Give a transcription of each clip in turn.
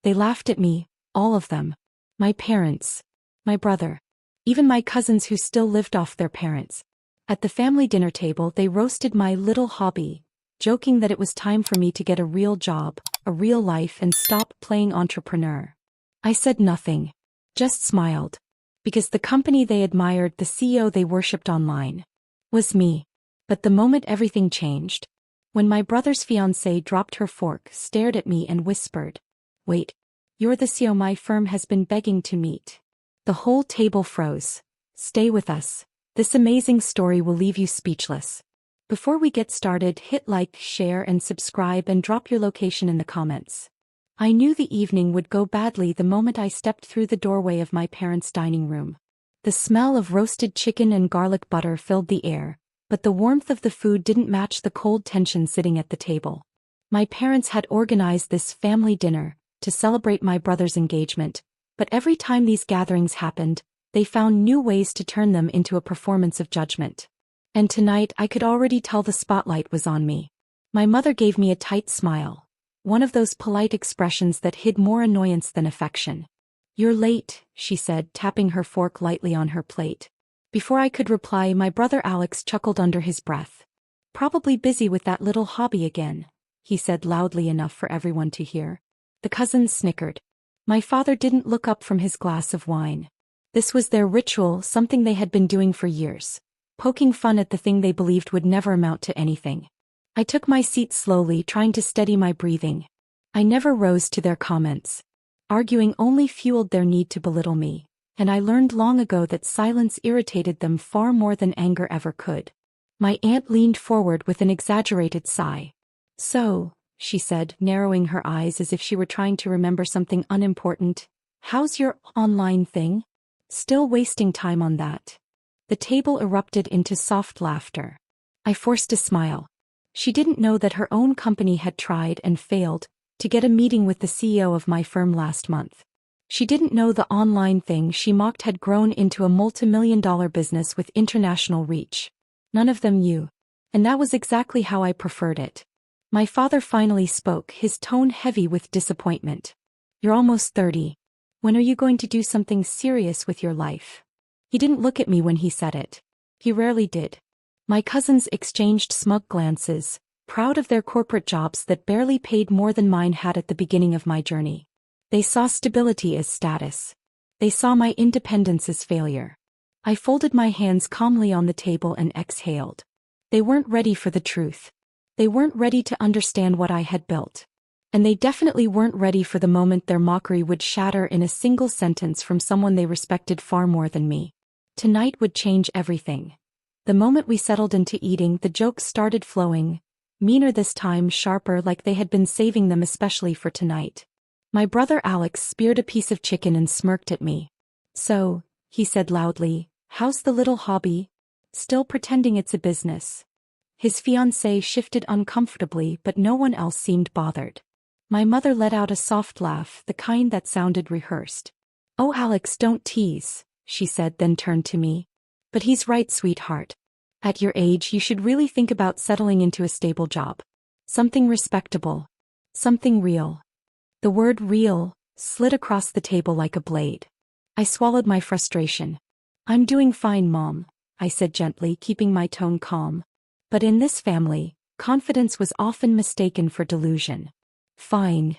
They laughed at me, all of them. My parents. My brother. Even my cousins who still lived off their parents. At the family dinner table they roasted my little hobby, joking that it was time for me to get a real job, a real life and stop playing entrepreneur. I said nothing. Just smiled. Because the company they admired, the CEO they worshipped online, was me. But the moment everything changed. When my brother's fiancée dropped her fork, stared at me and whispered, "Wait. You're the CEO my firm has been begging to meet." The whole table froze. Stay with us. This amazing story will leave you speechless. Before we get started, hit like, share and subscribe and drop your location in the comments. I knew the evening would go badly the moment I stepped through the doorway of my parents' dining room. The smell of roasted chicken and garlic butter filled the air, but the warmth of the food didn't match the cold tension sitting at the table. My parents had organized this family dinner to celebrate my brother's engagement, but every time these gatherings happened, they found new ways to turn them into a performance of judgment. And tonight I could already tell the spotlight was on me. My mother gave me a tight smile. One of those polite expressions that hid more annoyance than affection. "You're late," she said, tapping her fork lightly on her plate. Before I could reply, my brother Alex chuckled under his breath. "Probably busy with that little hobby again," he said loudly enough for everyone to hear. The cousins snickered. My father didn't look up from his glass of wine. This was their ritual, something they had been doing for years, poking fun at the thing they believed would never amount to anything. I took my seat slowly, trying to steady my breathing. I never rose to their comments. Arguing only fueled their need to belittle me, and I learned long ago that silence irritated them far more than anger ever could. My aunt leaned forward with an exaggerated sigh. "So," she said, narrowing her eyes as if she were trying to remember something unimportant, "how's your online thing? Still wasting time on that?" The table erupted into soft laughter. I forced a smile. She didn't know that her own company had tried and failed to get a meeting with the CEO of my firm last month. She didn't know the online thing she mocked had grown into a multi-million-dollar business with international reach. None of them knew. And that was exactly how I preferred it. My father finally spoke, his tone heavy with disappointment. "You're almost 30. When are you going to do something serious with your life?" He didn't look at me when he said it. He rarely did. My cousins exchanged smug glances, proud of their corporate jobs that barely paid more than mine had at the beginning of my journey. They saw stability as status. They saw my independence as failure. I folded my hands calmly on the table and exhaled. They weren't ready for the truth. They weren't ready to understand what I had built. And they definitely weren't ready for the moment their mockery would shatter in a single sentence from someone they respected far more than me. Tonight would change everything. The moment we settled into eating, the jokes started flowing, meaner this time, sharper, like they had been saving them especially for tonight. My brother Alex speared a piece of chicken and smirked at me. "So," he said loudly, "how's the little hobby? Still pretending it's a business?" His fiancée shifted uncomfortably, but no one else seemed bothered. My mother let out a soft laugh, the kind that sounded rehearsed. "Oh Alex, don't tease," she said, then turned to me. "But he's right, sweetheart. At your age you should really think about settling into a stable job. Something respectable. Something real." The word "real" slid across the table like a blade. I swallowed my frustration. "I'm doing fine, Mom," I said gently, keeping my tone calm. But in this family, confidence was often mistaken for delusion. "Fine."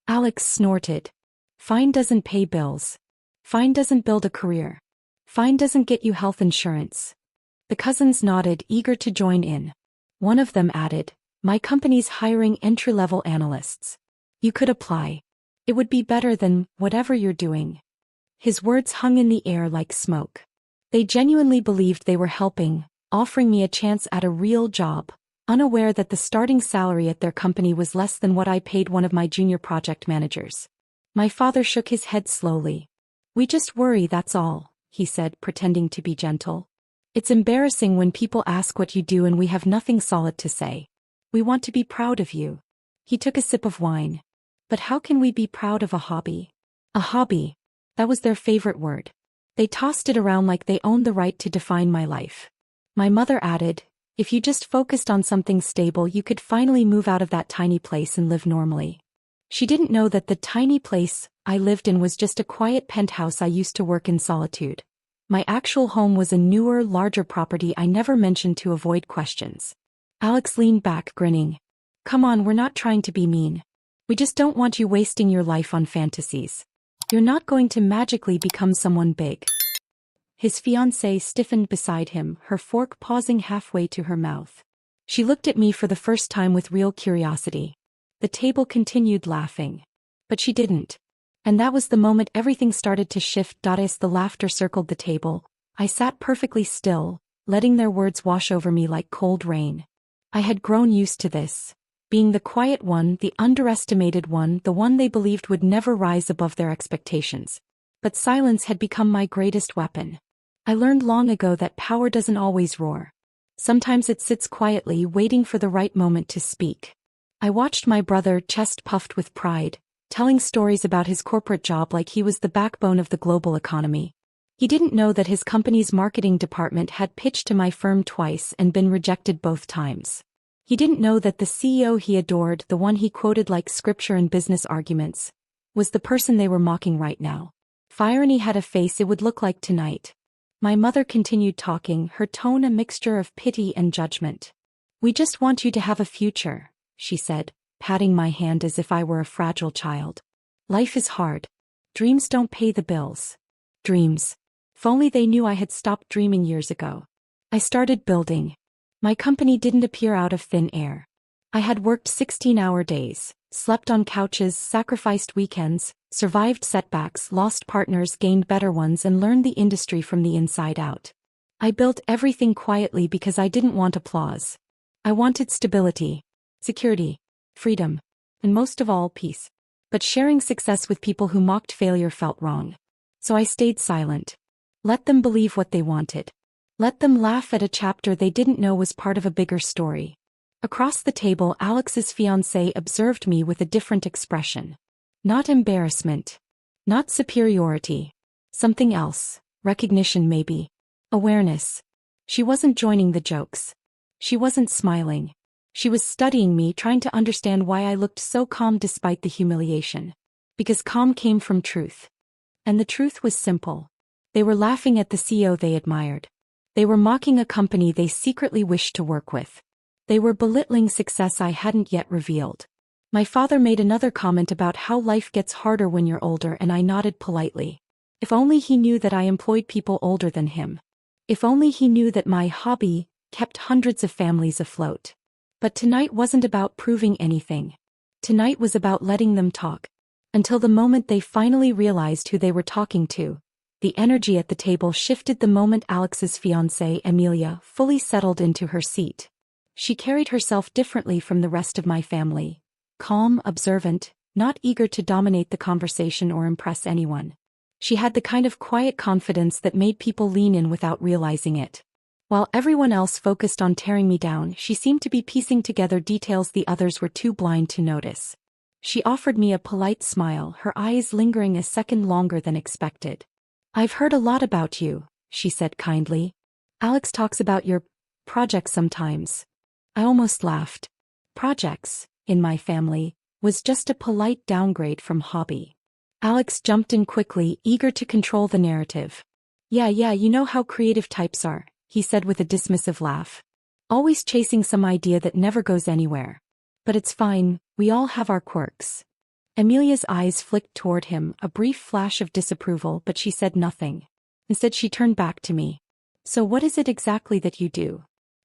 Alex snorted. "Fine doesn't pay bills. Fine doesn't build a career. Fine doesn't get you health insurance." The cousins nodded, eager to join in. One of them added, "My company's hiring entry-level analysts. You could apply. It would be better than whatever you're doing." His words hung in the air like smoke. They genuinely believed they were helping, offering me a chance at a real job, unaware that the starting salary at their company was less than what I paid one of my junior project managers. My father shook his head slowly. "We just worry, that's all," he said, pretending to be gentle. "It's embarrassing when people ask what you do and we have nothing solid to say. We want to be proud of you." He took a sip of wine. "But how can we be proud of a hobby?" A hobby. That was their favorite word. They tossed it around like they owned the right to define my life. My mother added, "If you just focused on something stable, you could finally move out of that tiny place and live normally." She didn't know that the tiny place I lived in was just a quiet penthouse I used to work in solitude. My actual home was a newer, larger property I never mentioned to avoid questions. Alex leaned back, grinning. Come on, we're not trying to be mean. We just don't want you wasting your life on fantasies. You're not going to magically become someone big. His fiancée stiffened beside him, her fork pausing halfway to her mouth. She looked at me for the first time with real curiosity. The table continued laughing. But she didn't. And that was the moment everything started to shift. As the laughter circled the table, I sat perfectly still, letting their words wash over me like cold rain. I had grown used to this. Being the quiet one, the underestimated one, the one they believed would never rise above their expectations. But silence had become my greatest weapon. I learned long ago that power doesn't always roar. Sometimes it sits quietly, waiting for the right moment to speak. I watched my brother, chest puffed with pride, telling stories about his corporate job like he was the backbone of the global economy. He didn't know that his company's marketing department had pitched to my firm twice and been rejected both times. He didn't know that the CEO he adored, the one he quoted like scripture in business arguments, was the person they were mocking right now. If irony had a face, it would look like tonight. My mother continued talking, her tone a mixture of pity and judgment. We just want you to have a future, she said, patting my hand as if I were a fragile child. Life is hard. Dreams don't pay the bills. Dreams. If only they knew I had stopped dreaming years ago. I started building. My company didn't appear out of thin air. I had worked 16-hour days, slept on couches, sacrificed weekends, survived setbacks, lost partners, gained better ones, and learned the industry from the inside out. I built everything quietly because I didn't want applause. I wanted stability, security, freedom, and most of all, peace. But sharing success with people who mocked failure felt wrong. So I stayed silent. Let them believe what they wanted. Let them laugh at a chapter they didn't know was part of a bigger story. Across the table, Alex's fiancée observed me with a different expression. Not embarrassment. Not superiority. Something else. Recognition maybe. Awareness. She wasn't joining the jokes. She wasn't smiling. She was studying me, trying to understand why I looked so calm despite the humiliation. Because calm came from truth. And the truth was simple. They were laughing at the CEO they admired. They were mocking a company they secretly wished to work with. They were belittling success I hadn't yet revealed. My father made another comment about how life gets harder when you're older, and I nodded politely. If only he knew that I employed people older than him. If only he knew that my hobby kept hundreds of families afloat. But tonight wasn't about proving anything. Tonight was about letting them talk. Until the moment they finally realized who they were talking to. The energy at the table shifted the moment Alex's fiancée, Amelia, fully settled into her seat. She carried herself differently from the rest of my family. Calm, observant, not eager to dominate the conversation or impress anyone. She had the kind of quiet confidence that made people lean in without realizing it. While everyone else focused on tearing me down, she seemed to be piecing together details the others were too blind to notice. She offered me a polite smile, her eyes lingering a second longer than expected. I've heard a lot about you, she said kindly. Alex talks about your projects sometimes. I almost laughed. Projects, in my family, was just a polite downgrade from hobby. Alex jumped in quickly, eager to control the narrative. Yeah, you know how creative types are, he said with a dismissive laugh. Always chasing some idea that never goes anywhere. But it's fine, we all have our quirks. Amelia's eyes flicked toward him, a brief flash of disapproval, but she said nothing. Instead she turned back to me. So what is it exactly that you do?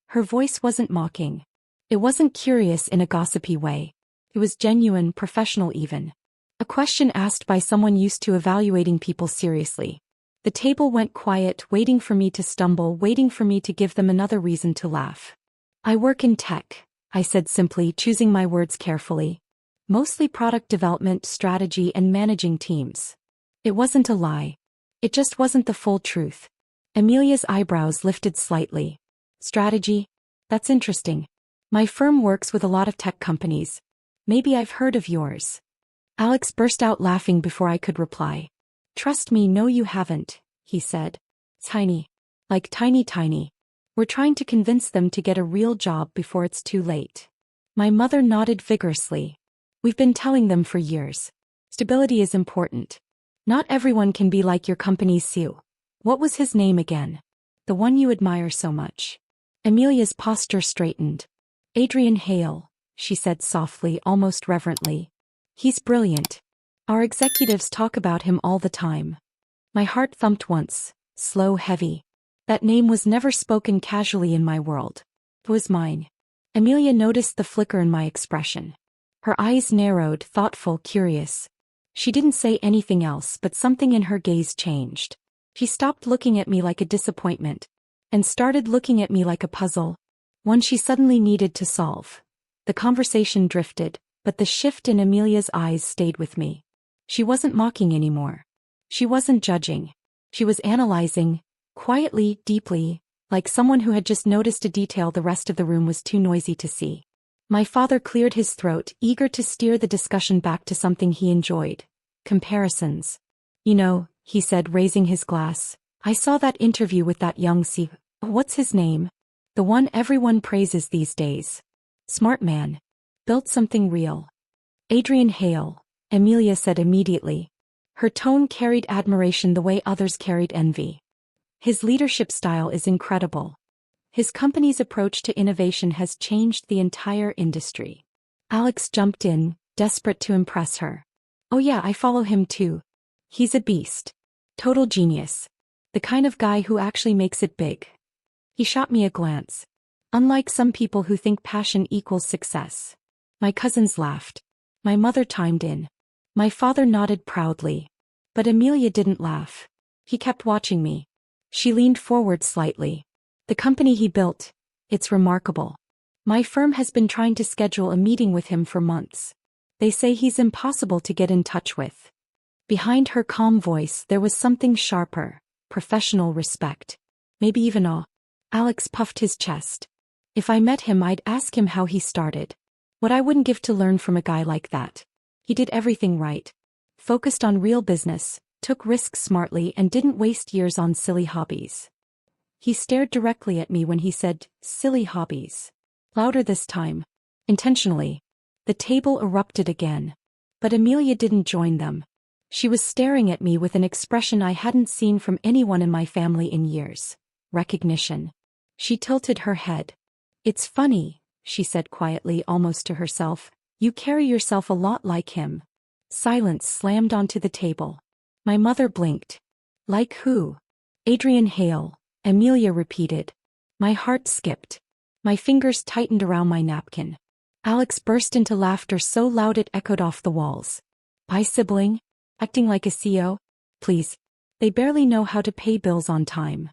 Her voice wasn't mocking. It wasn't curious in a gossipy way. It was genuine, professional even. A question asked by someone used to evaluating people seriously. The table went quiet, waiting for me to stumble, waiting for me to give them another reason to laugh. I work in tech, I said simply, choosing my words carefully. Mostly product development, strategy, and managing teams. It wasn't a lie. It just wasn't the full truth. Amelia's eyebrows lifted slightly. Strategy? That's interesting. My firm works with a lot of tech companies. Maybe I've heard of yours. Alex burst out laughing before I could reply. Trust me, no you haven't, he said. Tiny. Like tiny. We're trying to convince them to get a real job before it's too late. My mother nodded vigorously. We've been telling them for years. Stability is important. Not everyone can be like your company's CEO. What was his name again? The one you admire so much. Amelia's posture straightened. Adrian Hale, she said softly, almost reverently. He's brilliant. Our executives talk about him all the time. My heart thumped once, slow, heavy. That name was never spoken casually in my world. It was mine. Amelia noticed the flicker in my expression. Her eyes narrowed, thoughtful, curious. She didn't say anything else, but something in her gaze changed. She stopped looking at me like a disappointment, and started looking at me like a puzzle, one she suddenly needed to solve. The conversation drifted, but the shift in Amelia's eyes stayed with me. She wasn't mocking anymore. She wasn't judging. She was analyzing, quietly, deeply, like someone who had just noticed a detail the rest of the room was too noisy to see. My father cleared his throat, eager to steer the discussion back to something he enjoyed. Comparisons. You know, he said, raising his glass, I saw that interview with that young what's his name? The one everyone praises these days. Smart man. Built something real. Adrian Hale, Amelia said immediately. Her tone carried admiration the way others carried envy. His leadership style is incredible. His company's approach to innovation has changed the entire industry. Alex jumped in, desperate to impress her. Oh yeah, I follow him too. He's a beast. Total genius. The kind of guy who actually makes it big. He shot me a glance. Unlike some people who think passion equals success. My cousins laughed. My mother chimed in. My father nodded proudly. But Amelia didn't laugh. He kept watching me. She leaned forward slightly. The company he built, it's remarkable. My firm has been trying to schedule a meeting with him for months. They say he's impossible to get in touch with. Behind her calm voice there was something sharper, professional respect. Maybe even awe. Alex puffed his chest. If I met him I'd ask him how he started. What I wouldn't give to learn from a guy like that. He did everything right. Focused on real business, took risks smartly and didn't waste years on silly hobbies. He stared directly at me when he said, silly hobbies. Louder this time. Intentionally. The table erupted again. But Amelia didn't join them. She was staring at me with an expression I hadn't seen from anyone in my family in years. Recognition. She tilted her head. It's funny, she said quietly, almost to herself. You carry yourself a lot like him. Silence slammed onto the table. My mother blinked. Like who? Adrian Hale. Amelia repeated. My heart skipped. My fingers tightened around my napkin. Alex burst into laughter so loud it echoed off the walls. My sibling? Acting like a CEO? Please. They barely know how to pay bills on time.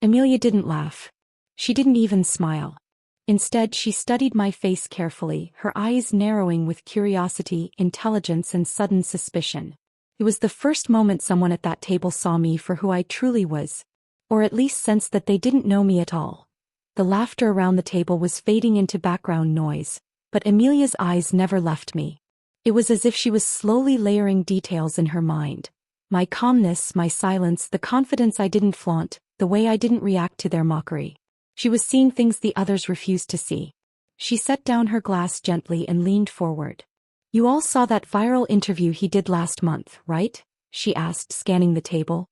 Amelia didn't laugh. She didn't even smile. Instead, she studied my face carefully, her eyes narrowing with curiosity, intelligence, and sudden suspicion. It was the first moment someone at that table saw me for who I truly was. Or at least sensed that they didn't know me at all. The laughter around the table was fading into background noise, but Amelia's eyes never left me. It was as if she was slowly layering details in her mind. My calmness, my silence, the confidence I didn't flaunt, the way I didn't react to their mockery. She was seeing things the others refused to see. She set down her glass gently and leaned forward. You all saw that viral interview he did last month, right? She asked, scanning the table.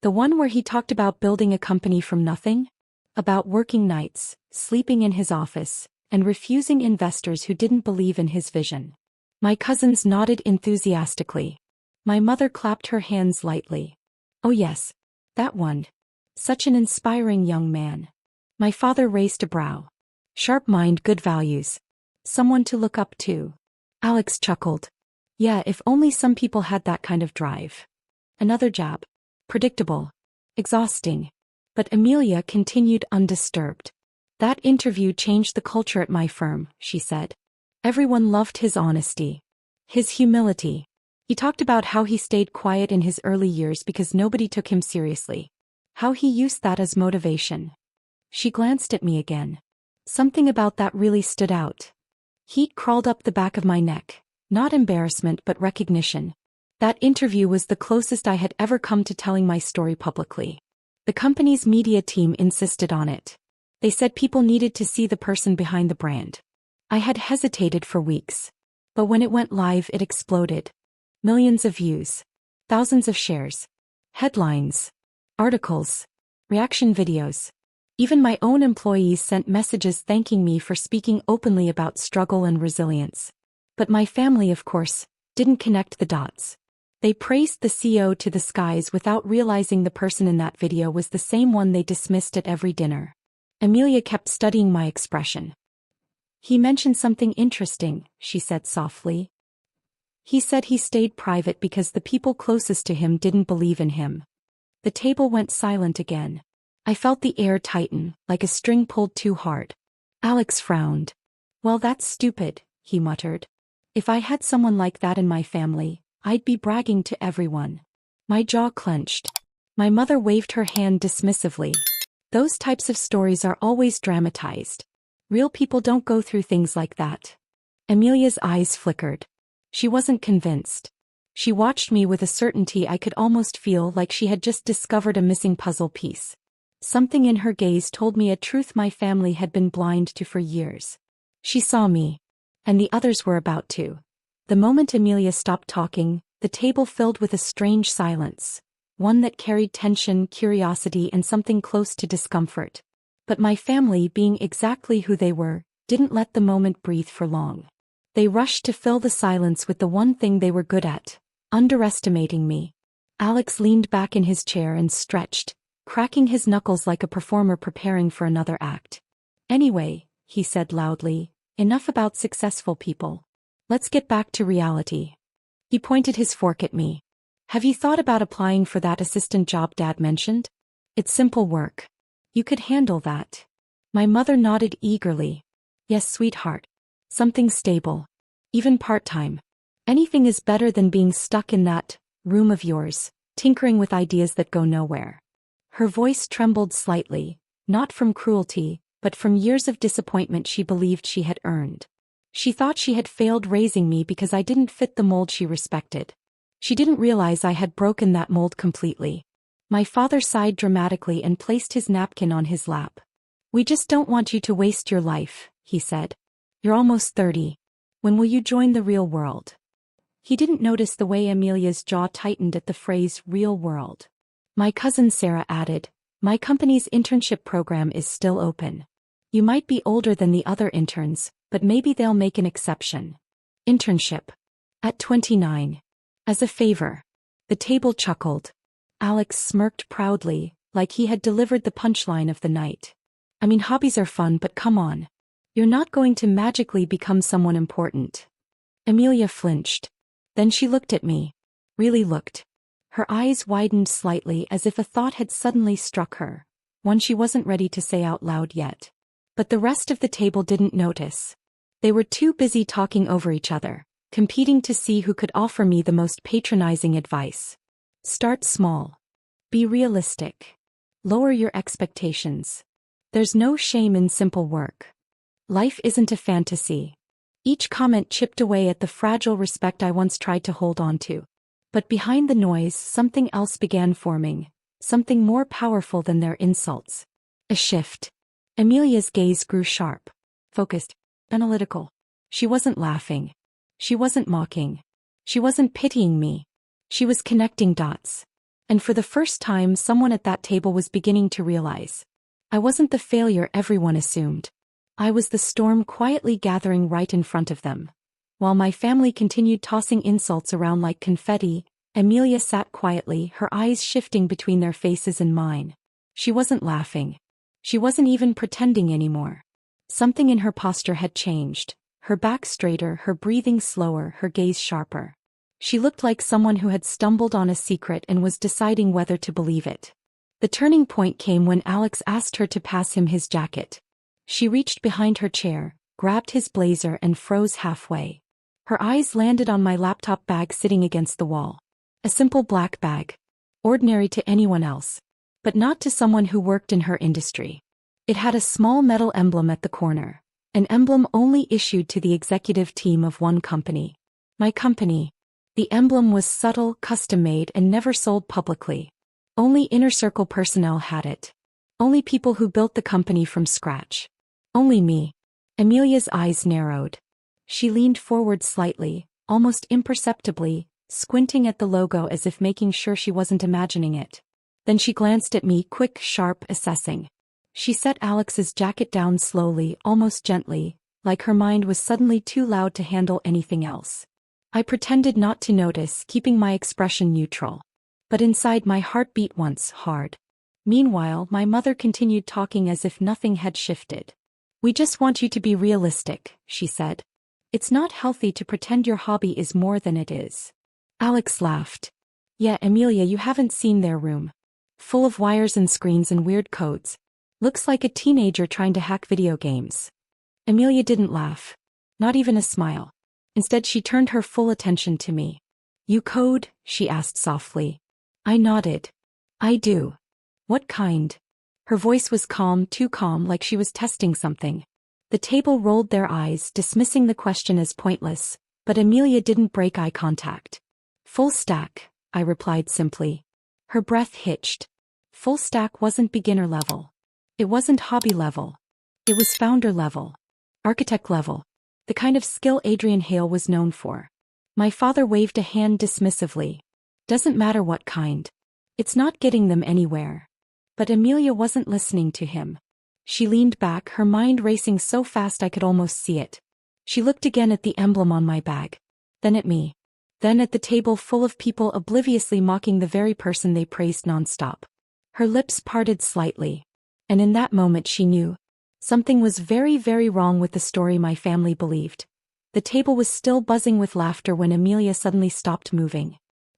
The one where he talked about building a company from nothing? About working nights, sleeping in his office, and refusing investors who didn't believe in his vision. My cousins nodded enthusiastically. My mother clapped her hands lightly. Oh yes, that one. Such an inspiring young man. My father raised a brow. Sharp mind, good values. Someone to look up to. Alex chuckled. Yeah, if only some people had that kind of drive. Another jab. Predictable. Exhausting. But Amelia continued undisturbed. That interview changed the culture at my firm, she said. Everyone loved his honesty. His humility. He talked about how he stayed quiet in his early years because nobody took him seriously. How he used that as motivation. She glanced at me again. Something about that really stood out. Heat crawled up the back of my neck. Not embarrassment but recognition. That interview was the closest I had ever come to telling my story publicly. The company's media team insisted on it. They said people needed to see the person behind the brand. I had hesitated for weeks. But when it went live, it exploded. Millions of views. Thousands of shares. Headlines. Articles. Reaction videos. Even my own employees sent messages thanking me for speaking openly about struggle and resilience. But my family, of course, didn't connect the dots. They praised the CEO to the skies without realizing the person in that video was the same one they dismissed at every dinner. Amelia kept studying my expression. "He mentioned something interesting," she said softly. "He said he stayed private because the people closest to him didn't believe in him." The table went silent again. I felt the air tighten, like a string pulled too hard. Alex frowned. "Well, that's stupid," he muttered. "If I had someone like that in my family, I'd be bragging to everyone." My jaw clenched. My mother waved her hand dismissively. "Those types of stories are always dramatized. Real people don't go through things like that." Amelia's eyes flickered. She wasn't convinced. She watched me with a certainty I could almost feel, like she had just discovered a missing puzzle piece. Something in her gaze told me a truth my family had been blind to for years. She saw me. And the others were about to. The moment Amelia stopped talking, the table filled with a strange silence, one that carried tension, curiosity, and something close to discomfort. But my family, being exactly who they were, didn't let the moment breathe for long. They rushed to fill the silence with the one thing they were good at: underestimating me. Alex leaned back in his chair and stretched, cracking his knuckles like a performer preparing for another act. "Anyway," he said loudly, "enough about successful people. Let's get back to reality." He pointed his fork at me. "Have you thought about applying for that assistant job Dad mentioned? It's simple work. You could handle that." My mother nodded eagerly. "Yes, sweetheart. Something stable. Even part-time. Anything is better than being stuck in that room of yours, tinkering with ideas that go nowhere." Her voice trembled slightly, not from cruelty, but from years of disappointment she believed she had earned. She thought she had failed raising me because I didn't fit the mold she respected. She didn't realize I had broken that mold completely. My father sighed dramatically and placed his napkin on his lap. "We just don't want you to waste your life," he said. "You're almost 30. When will you join the real world?" He didn't notice the way Amelia's jaw tightened at the phrase real world. My cousin Sarah added, "My company's internship program is still open. You might be older than the other interns, but maybe they'll make an exception." Internship. At 29. As a favor. The table chuckled. Alex smirked proudly, like he had delivered the punchline of the night. "I mean, hobbies are fun, but come on. You're not going to magically become someone important." Amelia flinched. Then she looked at me. Really looked. Her eyes widened slightly as if a thought had suddenly struck her, one she wasn't ready to say out loud yet. But the rest of the table didn't notice. They were too busy talking over each other, competing to see who could offer me the most patronizing advice. Start small. Be realistic. Lower your expectations. There's no shame in simple work. Life isn't a fantasy. Each comment chipped away at the fragile respect I once tried to hold on to. But behind the noise, something else began forming, something more powerful than their insults. A shift. Amelia's gaze grew sharp, focused, analytical. She wasn't laughing. She wasn't mocking. She wasn't pitying me. She was connecting dots. And for the first time, someone at that table was beginning to realize. I wasn't the failure everyone assumed. I was the storm quietly gathering right in front of them. While my family continued tossing insults around like confetti, Amelia sat quietly, her eyes shifting between their faces and mine. She wasn't laughing. She wasn't even pretending anymore. Something in her posture had changed, her back straighter, her breathing slower, her gaze sharper. She looked like someone who had stumbled on a secret and was deciding whether to believe it. The turning point came when Alex asked her to pass him his jacket. She reached behind her chair, grabbed his blazer and froze halfway. Her eyes landed on my laptop bag sitting against the wall. A simple black bag. Ordinary to anyone else. But not to someone who worked in her industry. It had a small metal emblem at the corner. An emblem only issued to the executive team of one company. My company. The emblem was subtle, custom-made, and never sold publicly. Only inner circle personnel had it. Only people who built the company from scratch. Only me. Amelia's eyes narrowed. She leaned forward slightly, almost imperceptibly, squinting at the logo as if making sure she wasn't imagining it. Then she glanced at me, quick, sharp, assessing. She set Alex's jacket down slowly, almost gently, like her mind was suddenly too loud to handle anything else. I pretended not to notice, keeping my expression neutral. But inside my heart beat once, hard. Meanwhile, my mother continued talking as if nothing had shifted. "We just want you to be realistic," she said. "It's not healthy to pretend your hobby is more than it is." Alex laughed. "Yeah, Amelia, you haven't seen their room. Full of wires and screens and weird codes. Looks like a teenager trying to hack video games." Amelia didn't laugh. Not even a smile. Instead, she turned her full attention to me. "You code?" she asked softly. I nodded. "I do." "What kind?" Her voice was calm, too calm, like she was testing something. The table rolled their eyes, dismissing the question as pointless, but Amelia didn't break eye contact. "Full stack," I replied simply. Her breath hitched. Full stack wasn't beginner level. It wasn't hobby level. It was founder level. Architect level. The kind of skill Adrian Hale was known for. My father waved a hand dismissively. "Doesn't matter what kind. It's not getting them anywhere." But Amelia wasn't listening to him. She leaned back, her mind racing so fast I could almost see it. She looked again at the emblem on my bag. Then at me. Then at the table full of people obliviously mocking the very person they praised nonstop. Her lips parted slightly. And in that moment she knew. Something was very, very wrong with the story my family believed. The table was still buzzing with laughter when Amelia suddenly stopped moving.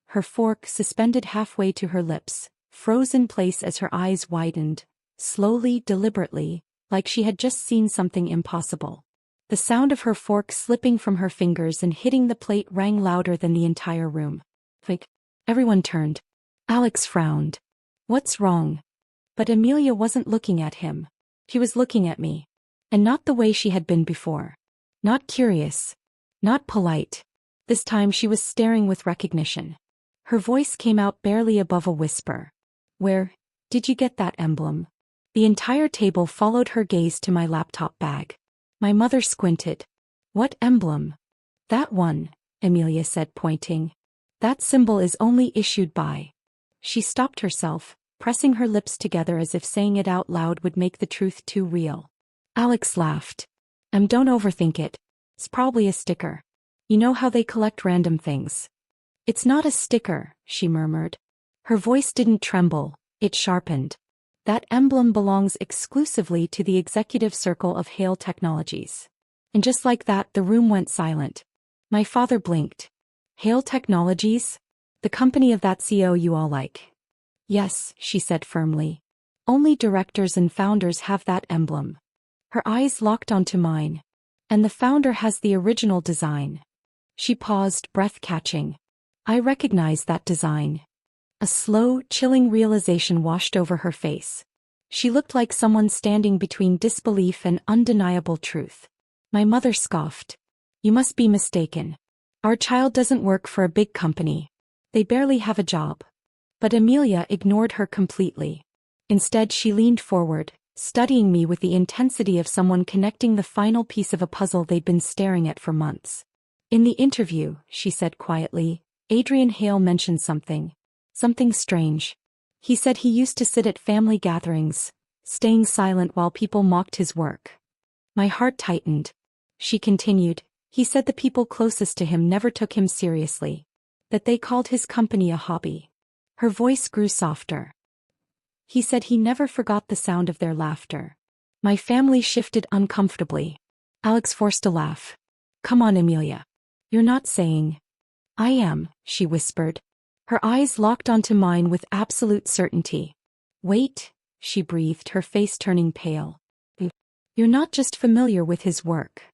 Her fork, suspended halfway to her lips, froze in place as her eyes widened, slowly, deliberately, like she had just seen something impossible. The sound of her fork slipping from her fingers and hitting the plate rang louder than the entire room. Like, everyone turned. Alex frowned. "What's wrong?" But Amelia wasn't looking at him. She was looking at me. And not the way she had been before. Not curious. Not polite. This time she was staring with recognition. Her voice came out barely above a whisper. "Where did you get that emblem?" The entire table followed her gaze to my laptop bag. My mother squinted. "What emblem?" "That one," Amelia said, pointing. "That symbol is only issued by." She stopped herself, pressing her lips together as if saying it out loud would make the truth too real. Alex laughed. Don't overthink it. It's probably a sticker. You know how they collect random things." "It's not a sticker," she murmured. Her voice didn't tremble, it sharpened. "That emblem belongs exclusively to the executive circle of Hale Technologies." And just like that, the room went silent. My father blinked. "Hale Technologies? The company of that CEO you all like?" "Yes," she said firmly. "Only directors and founders have that emblem." Her eyes locked onto mine. "And the founder has the original design." She paused, breath catching. I recognized that design. A slow, chilling realization washed over her face. She looked like someone standing between disbelief and undeniable truth. My mother scoffed. "You must be mistaken. Our child doesn't work for a big company. They barely have a job." But Amelia ignored her completely. Instead, she leaned forward, studying me with the intensity of someone connecting the final piece of a puzzle they'd been staring at for months. "In the interview," she said quietly, "Adrian Hale mentioned something strange. He said he used to sit at family gatherings, staying silent while people mocked his work." My heart tightened. She continued, "He said the people closest to him never took him seriously. That they called his company a hobby." Her voice grew softer. "He said he never forgot the sound of their laughter." My family shifted uncomfortably. Alex forced a laugh. "Come on, Amelia. You're not saying..." "I am," she whispered. Her eyes locked onto mine with absolute certainty. "Wait," she breathed, her face turning pale. "You're not just familiar with his work."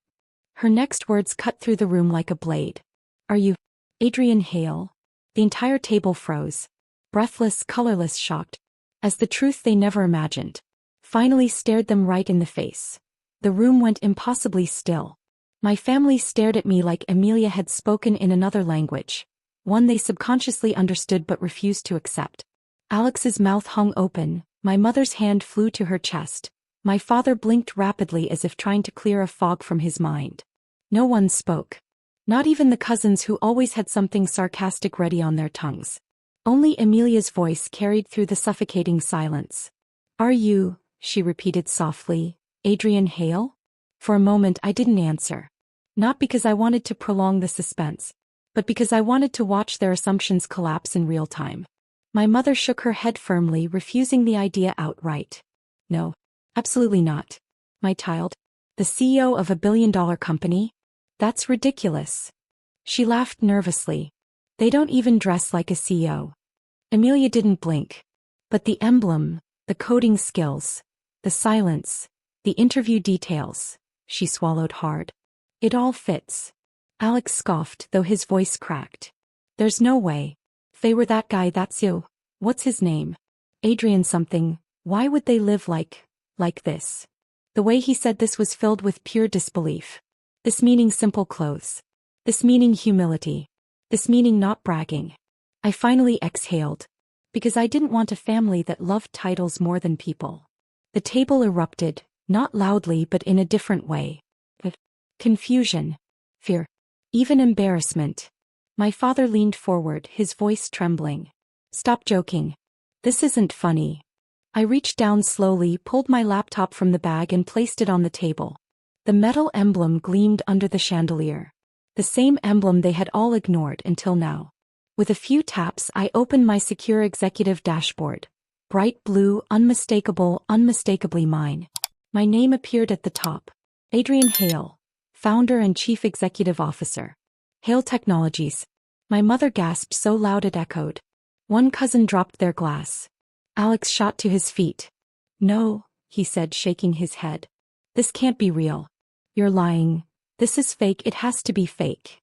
Her next words cut through the room like a blade. "Are you Adrian Hale?" The entire table froze. Breathless, colorless, shocked. As the truth they never imagined finally stared them right in the face. The room went impossibly still. My family stared at me like Amelia had spoken in another language, one they subconsciously understood but refused to accept. Alex's mouth hung open, my mother's hand flew to her chest. My father blinked rapidly as if trying to clear a fog from his mind. No one spoke. Not even the cousins who always had something sarcastic ready on their tongues. Only Amelia's voice carried through the suffocating silence. "Are you," she repeated softly, "Adrian Hale?" For a moment I didn't answer. Not because I wanted to prolong the suspense, but because I wanted to watch their assumptions collapse in real time. My mother shook her head firmly, refusing the idea outright. "No, absolutely not. My child. The CEO of a billion-dollar company? That's ridiculous." She laughed nervously. "They don't even dress like a CEO." Amelia didn't blink. But the emblem, the coding skills, the silence, the interview details, she swallowed hard. "It all fits." Alex scoffed, though his voice cracked. "There's no way. If they were that guy, that's you. What's his name? Adrian something. Why would they live like this?" The way he said this was filled with pure disbelief. This meaning simple clothes. This meaning humility. This meaning not bragging. I finally exhaled. Because I didn't want a family that loved titles more than people. The table erupted, not loudly but in a different way. Confusion. Fear. Even embarrassment. My father leaned forward, his voice trembling. "Stop joking. This isn't funny." I reached down slowly, pulled my laptop from the bag and placed it on the table. The metal emblem gleamed under the chandelier. The same emblem they had all ignored until now. With a few taps I opened my secure executive dashboard. Bright blue, unmistakable, unmistakably mine. My name appeared at the top. Adrian Hale, founder and chief executive officer. Hale Technologies. My mother gasped so loud it echoed. One cousin dropped their glass. Alex shot to his feet. "No," he said, shaking his head. "This can't be real. You're lying. This is fake. It has to be fake."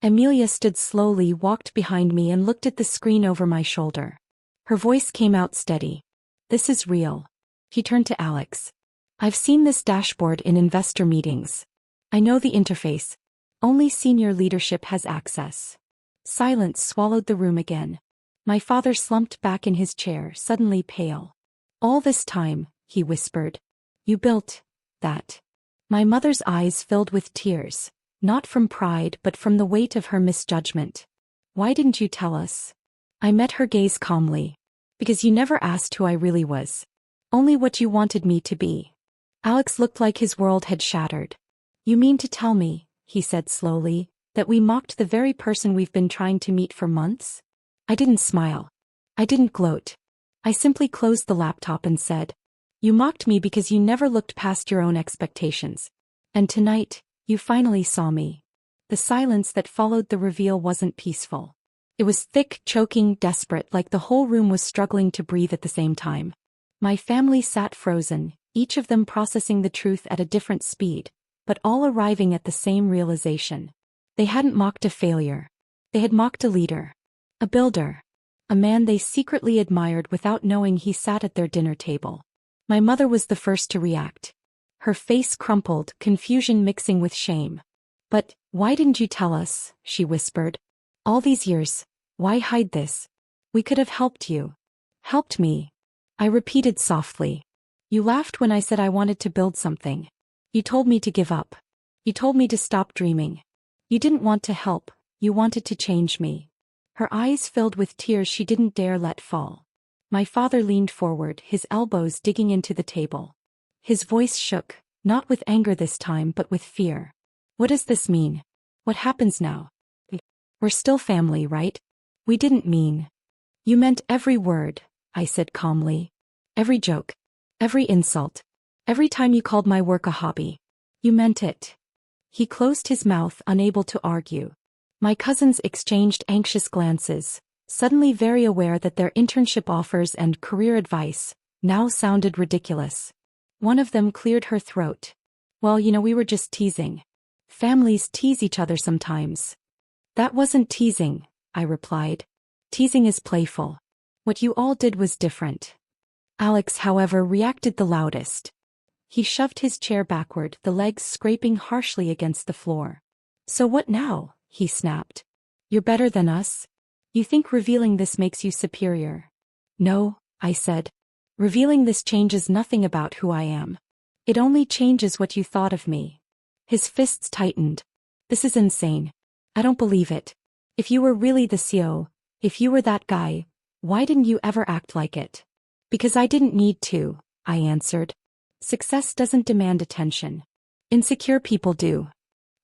Amelia stood slowly, walked behind me and looked at the screen over my shoulder. Her voice came out steady. "This is real." He turned to Alex. "I've seen this dashboard in investor meetings. I know the interface. Only senior leadership has access." Silence swallowed the room again. My father slumped back in his chair, suddenly pale. "All this time," he whispered, "you built that." My mother's eyes filled with tears, not from pride but from the weight of her misjudgment. "Why didn't you tell us?" I met her gaze calmly. "Because you never asked who I really was. Only what you wanted me to be." Alex looked like his world had shattered. "You mean to tell me," he said slowly, "that we mocked the very person we've been trying to meet for months?" I didn't smile. I didn't gloat. I simply closed the laptop and said, "You mocked me because you never looked past your own expectations. And tonight, you finally saw me." The silence that followed the reveal wasn't peaceful. It was thick, choking, desperate, like the whole room was struggling to breathe at the same time. My family sat frozen, each of them processing the truth at a different speed, but all arriving at the same realization. They hadn't mocked a failure. They had mocked a leader. A builder. A man they secretly admired without knowing he sat at their dinner table. My mother was the first to react. Her face crumpled, confusion mixing with shame. "But, why didn't you tell us?" she whispered. "All these years, why hide this? We could have helped you." "Helped me?" I repeated softly. "You laughed when I said I wanted to build something. You told me to give up. You told me to stop dreaming. You didn't want to help, you wanted to change me." Her eyes filled with tears she didn't dare let fall. My father leaned forward, his elbows digging into the table. His voice shook, not with anger this time but with fear. "What does this mean? What happens now? We're still family, right?" "We didn't mean." "You meant every word," I said calmly. "Every joke. Every insult. Every time you called my work a hobby. You meant it." He closed his mouth, unable to argue. My cousins exchanged anxious glances, suddenly very aware that their internship offers and career advice now sounded ridiculous. One of them cleared her throat. "Well, we were just teasing. Families tease each other sometimes." "That wasn't teasing," I replied. "Teasing is playful. What you all did was different." Alex, however, reacted the loudest. He shoved his chair backward, the legs scraping harshly against the floor. "So what now?" he snapped. "You're better than us? You think revealing this makes you superior?" "No," I said. "Revealing this changes nothing about who I am. It only changes what you thought of me." His fists tightened. This is insane. I don't believe it. If you were really the CEO, if you were that guy, why didn't you ever act like it? Because I didn't need to, I answered. Success doesn't demand attention. Insecure people do.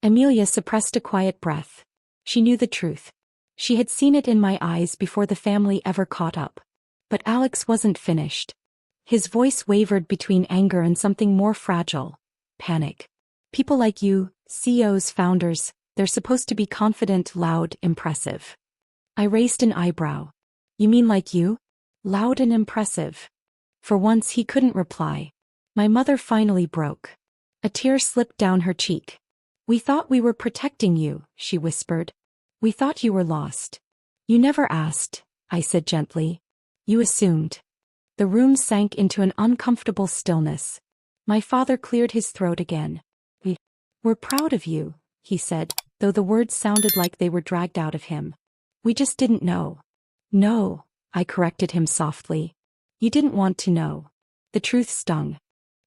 Amelia suppressed a quiet breath. She knew the truth. She had seen it in my eyes before the family ever caught up. But Alex wasn't finished. His voice wavered between anger and something more fragile. Panic. People like you, CEOs, founders, they're supposed to be confident, loud, impressive. I raised an eyebrow. You mean like you? Loud and impressive. For once he couldn't reply. My mother finally broke. A tear slipped down her cheek. We thought we were protecting you, she whispered. We thought you were lost. You never asked, I said gently. You assumed. The room sank into an uncomfortable stillness. My father cleared his throat again. We're proud of you, he said, though the words sounded like they were dragged out of him. We just didn't know. No, I corrected him softly. You didn't want to know. The truth stung.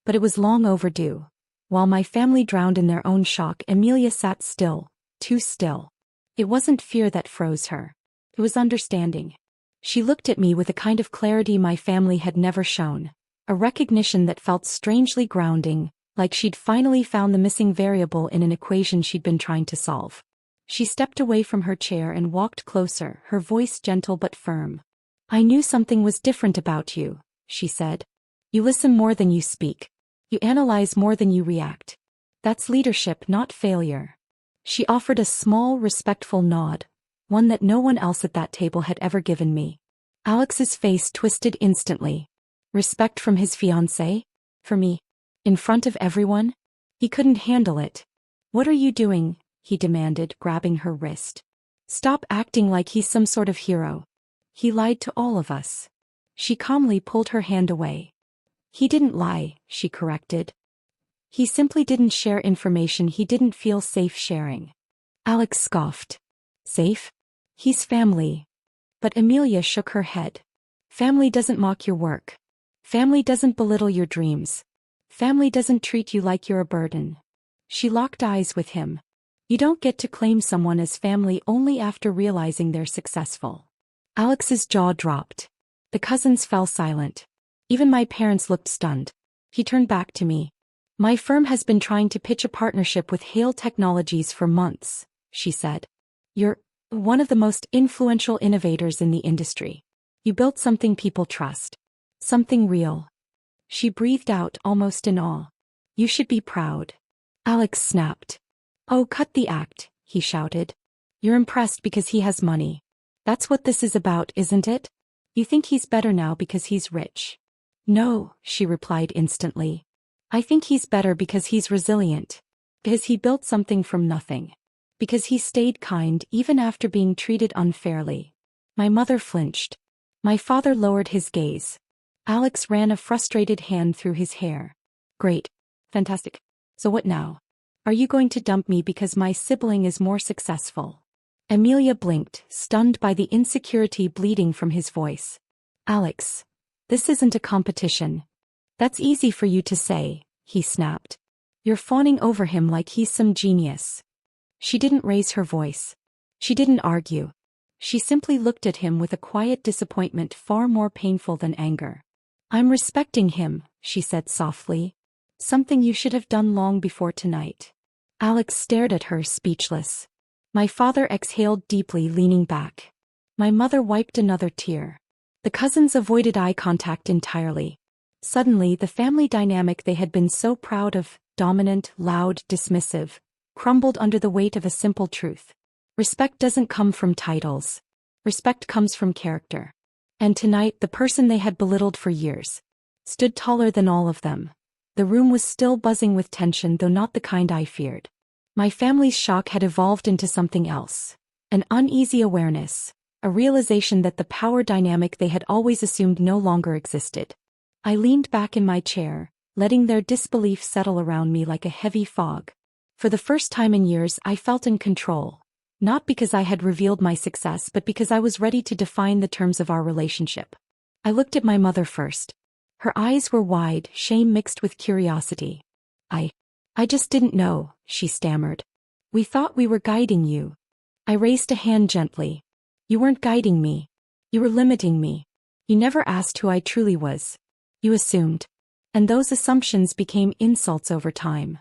But it was long overdue. While my family drowned in their own shock, Amelia sat still, too still. It wasn't fear that froze her. It was understanding. She looked at me with a kind of clarity my family had never shown, a recognition that felt strangely grounding, like she'd finally found the missing variable in an equation she'd been trying to solve. She stepped away from her chair and walked closer, her voice gentle but firm. I knew something was different about you, she said. You listen more than you speak. You analyze more than you react. That's leadership, not failure. She offered a small, respectful nod, one that no one else at that table had ever given me. Alex's face twisted instantly. Respect from his fiancée? For me? In front of everyone? He couldn't handle it. What are you doing? He demanded, grabbing her wrist. Stop acting like he's some sort of hero. He lied to all of us. She calmly pulled her hand away. He didn't lie, she corrected. He simply didn't share information he didn't feel safe sharing. Alex scoffed. Safe? He's family. But Amelia shook her head. Family doesn't mock your work. Family doesn't belittle your dreams. Family doesn't treat you like you're a burden. She locked eyes with him. You don't get to claim someone as family only after realizing they're successful. Alex's jaw dropped. The cousins fell silent. Even my parents looked stunned. He turned back to me. My firm has been trying to pitch a partnership with Hale Technologies for months, she said. You're one of the most influential innovators in the industry. You built something people trust. Something real. She breathed out almost in awe. You should be proud. Alex snapped. Oh, cut the act, he shouted. You're impressed because he has money. That's what this is about, isn't it? You think he's better now because he's rich. No, she replied instantly. I think he's better because he's resilient. Because he built something from nothing. Because he stayed kind even after being treated unfairly. My mother flinched. My father lowered his gaze. Alex ran a frustrated hand through his hair. Great. Fantastic. So what now? Are you going to dump me because my sibling is more successful? Amelia blinked, stunned by the insecurity bleeding from his voice. Alex, this isn't a competition. That's easy for you to say, he snapped. You're fawning over him like he's some genius. She didn't raise her voice. She didn't argue. She simply looked at him with a quiet disappointment far more painful than anger. I'm respecting him, she said softly. Something you should have done long before tonight. Alex stared at her, speechless. My father exhaled deeply, leaning back. My mother wiped another tear. The cousins avoided eye contact entirely. Suddenly, the family dynamic they had been so proud of, dominant, loud, dismissive, crumbled under the weight of a simple truth. Respect doesn't come from titles. Respect comes from character. And tonight, the person they had belittled for years stood taller than all of them. The room was still buzzing with tension, though not the kind I feared. My family's shock had evolved into something else. An uneasy awareness, a realization that the power dynamic they had always assumed no longer existed. I leaned back in my chair, letting their disbelief settle around me like a heavy fog. For the first time in years, I felt in control. Not because I had revealed my success, but because I was ready to define the terms of our relationship. I looked at my mother first. Her eyes were wide, shame mixed with curiosity. I just didn't know, she stammered. We thought we were guiding you. I raised a hand gently. You weren't guiding me. You were limiting me. You never asked who I truly was. You assumed. And those assumptions became insults over time.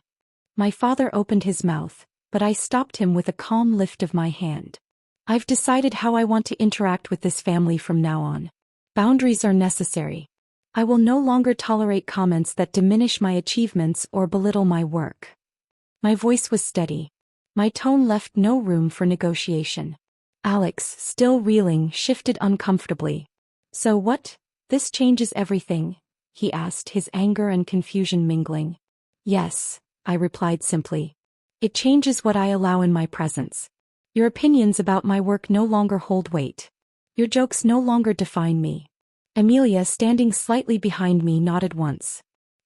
My father opened his mouth, but I stopped him with a calm lift of my hand. I've decided how I want to interact with this family from now on. Boundaries are necessary. I will no longer tolerate comments that diminish my achievements or belittle my work. My voice was steady. My tone left no room for negotiation. Alex, still reeling, shifted uncomfortably. So what? This changes everything, he asked, his anger and confusion mingling. Yes, I replied simply. It changes what I allow in my presence. Your opinions about my work no longer hold weight. Your jokes no longer define me. Amelia, standing slightly behind me, nodded once.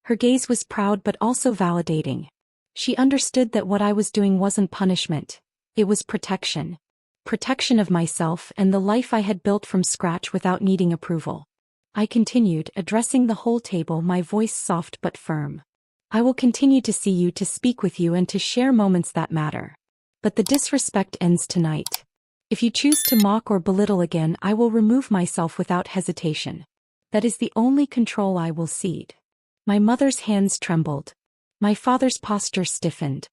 Her gaze was proud but also validating. She understood that what I was doing wasn't punishment. It was protection. Protection of myself and the life I had built from scratch without needing approval. I continued, addressing the whole table, my voice soft but firm. I will continue to see you, to speak with you, and to share moments that matter. But the disrespect ends tonight. If you choose to mock or belittle again, I will remove myself without hesitation. That is the only control I will cede. My mother's hands trembled. My father's posture stiffened.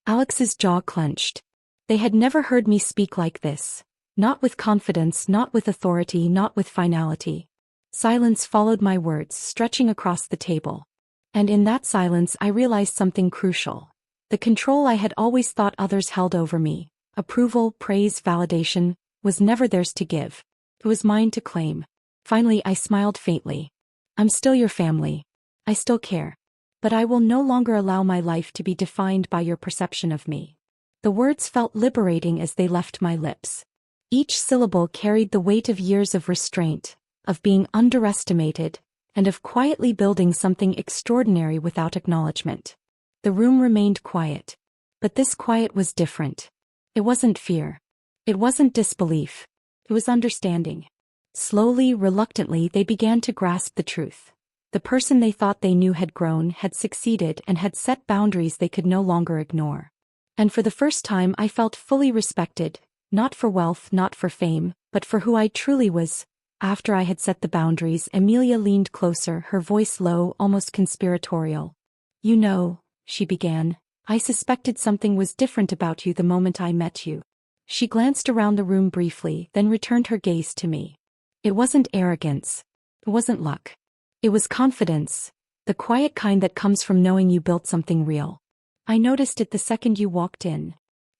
Alex's jaw clenched. They had never heard me speak like this. Not with confidence, not with authority, not with finality. Silence followed my words, stretching across the table. And in that silence I realized something crucial. The control I had always thought others held over me, approval, praise, validation, was never theirs to give. It was mine to claim. Finally I smiled faintly. I'm still your family. I still care. But I will no longer allow my life to be defined by your perception of me. The words felt liberating as they left my lips. Each syllable carried the weight of years of restraint, of being underestimated, and of quietly building something extraordinary without acknowledgement. The room remained quiet. But this quiet was different. It wasn't fear. It wasn't disbelief. It was understanding. Slowly, reluctantly, they began to grasp the truth. The person they thought they knew had grown, had succeeded, and had set boundaries they could no longer ignore. And for the first time I felt fully respected, not for wealth, not for fame, but for who I truly was. After I had set the boundaries, Amelia leaned closer, her voice low, almost conspiratorial. You know, she began, I suspected something was different about you the moment I met you. She glanced around the room briefly, then returned her gaze to me. It wasn't arrogance. It wasn't luck. It was confidence, the quiet kind that comes from knowing you built something real. I noticed it the second you walked in.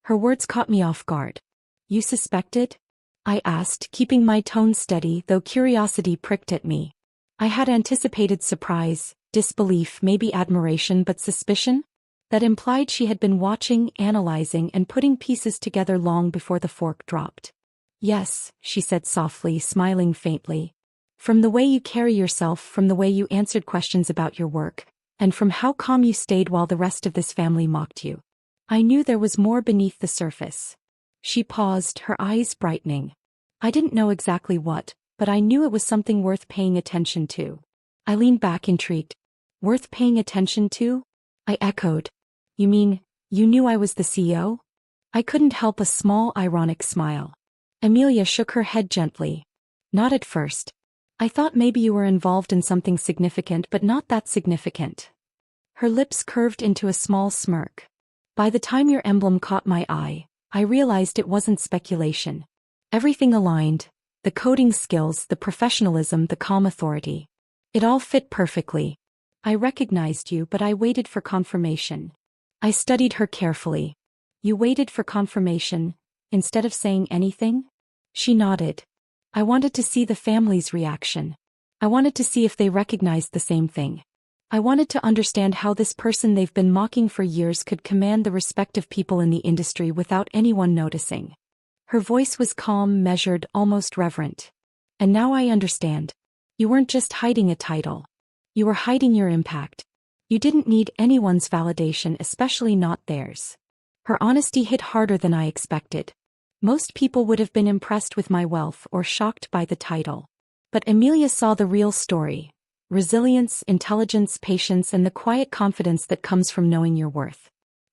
Her words caught me off guard. You suspected? I asked, keeping my tone steady, though curiosity pricked at me. I had anticipated surprise, disbelief, maybe admiration, but suspicion? That implied she had been watching, analyzing, and putting pieces together long before the fork dropped. Yes, she said softly, smiling faintly. From the way you carry yourself, from the way you answered questions about your work, and from how calm you stayed while the rest of this family mocked you. I knew there was more beneath the surface. She paused, her eyes brightening. I didn't know exactly what, but I knew it was something worth paying attention to. I leaned back, intrigued. Worth paying attention to? I echoed. You mean, you knew I was the CEO? I couldn't help a small, ironic smile. Amelia shook her head gently. Not at first. I thought maybe you were involved in something significant, but not that significant. Her lips curved into a small smirk. By the time your emblem caught my eye, I realized it wasn't speculation. Everything aligned. The coding skills, the professionalism, the calm authority. It all fit perfectly. I recognized you, but I waited for confirmation. I studied her carefully. You waited for confirmation, instead of saying anything? She nodded. I wanted to see the family's reaction. I wanted to see if they recognized the same thing. I wanted to understand how this person they've been mocking for years could command the respect of people in the industry without anyone noticing. Her voice was calm, measured, almost reverent. And now I understand. You weren't just hiding a title. You were hiding your impact. You didn't need anyone's validation, especially not theirs. Her honesty hit harder than I expected. Most people would have been impressed with my wealth or shocked by the title. But Amelia saw the real story. Resilience, intelligence, patience, and the quiet confidence that comes from knowing your worth.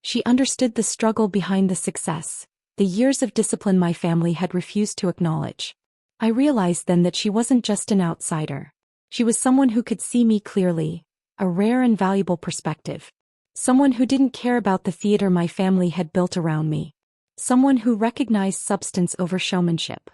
She understood the struggle behind the success, the years of discipline my family had refused to acknowledge. I realized then that she wasn't just an outsider. She was someone who could see me clearly, a rare and valuable perspective. Someone who didn't care about the theater my family had built around me. Someone who recognized substance over showmanship.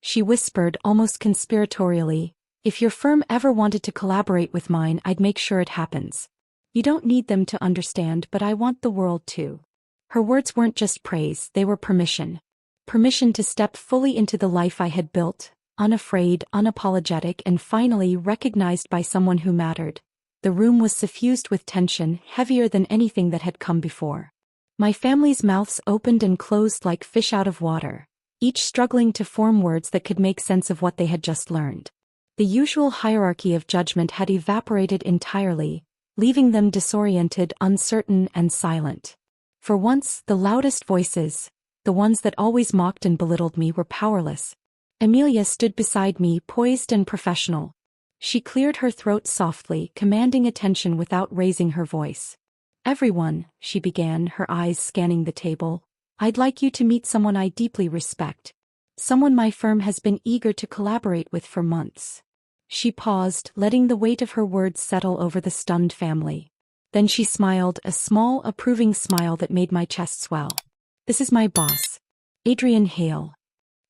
She whispered, almost conspiratorially, "If your firm ever wanted to collaborate with mine, I'd make sure it happens. You don't need them to understand, but I want the world to." Her words weren't just praise, they were permission. Permission to step fully into the life I had built, unafraid, unapologetic, and finally recognized by someone who mattered. The room was suffused with tension, heavier than anything that had come before. My family's mouths opened and closed like fish out of water, each struggling to form words that could make sense of what they had just learned. The usual hierarchy of judgment had evaporated entirely, leaving them disoriented, uncertain, and silent. For once, the loudest voices, the ones that always mocked and belittled me, were powerless. Amelia stood beside me, poised and professional. She cleared her throat softly, commanding attention without raising her voice. "Everyone," she began, her eyes scanning the table, "I'd like you to meet someone I deeply respect. Someone my firm has been eager to collaborate with for months." She paused, letting the weight of her words settle over the stunned family. Then she smiled, a small, approving smile that made my chest swell. "This is my boss, Adrian Hale."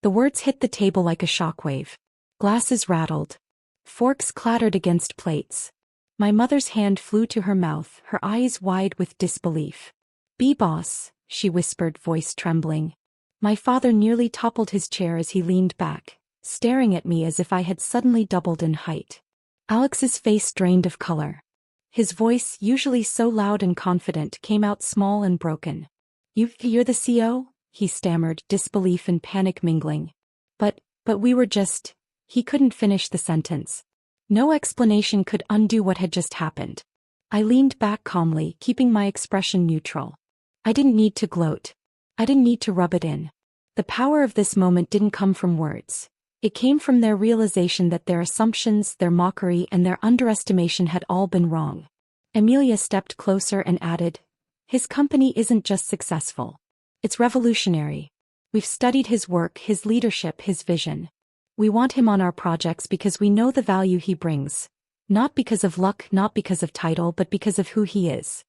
The words hit the table like a shockwave. Glasses rattled. Forks clattered against plates. My mother's hand flew to her mouth, her eyes wide with disbelief. "Be boss," she whispered, voice trembling. My father nearly toppled his chair as he leaned back, staring at me as if I had suddenly doubled in height. Alex's face drained of color. His voice, usually so loud and confident, came out small and broken. You're the CO?" he stammered, disbelief and panic mingling. But we were just..." He couldn't finish the sentence. No explanation could undo what had just happened. I leaned back calmly, keeping my expression neutral. I didn't need to gloat. I didn't need to rub it in. The power of this moment didn't come from words. It came from their realization that their assumptions, their mockery, and their underestimation had all been wrong. Amelia stepped closer and added, "His company isn't just successful. It's revolutionary. We've studied his work, his leadership, his vision. We want him on our projects because we know the value he brings. Not because of luck, not because of title, but because of who he is."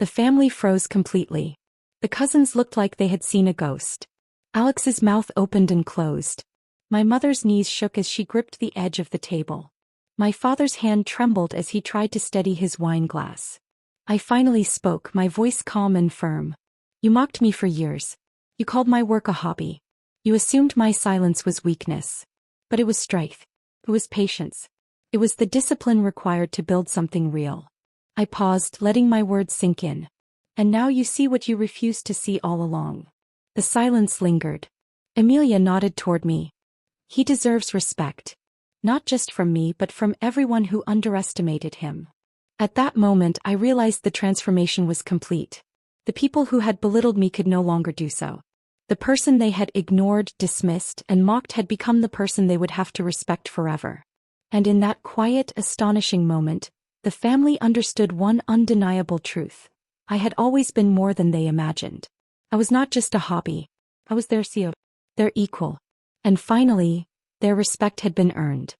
The family froze completely. The cousins looked like they had seen a ghost. Alex's mouth opened and closed. My mother's knees shook as she gripped the edge of the table. My father's hand trembled as he tried to steady his wine glass. I finally spoke, my voice calm and firm. "You mocked me for years. You called my work a hobby. You assumed my silence was weakness. But it was strength. It was patience. It was the discipline required to build something real." I paused, letting my words sink in. "And now you see what you refused to see all along." The silence lingered. Amelia nodded toward me. "He deserves respect. Not just from me, but from everyone who underestimated him." At that moment, I realized the transformation was complete. The people who had belittled me could no longer do so. The person they had ignored, dismissed, and mocked had become the person they would have to respect forever. And in that quiet, astonishing moment, the family understood one undeniable truth. I had always been more than they imagined. I was not just a hobby. I was their CO, their equal. And finally, their respect had been earned.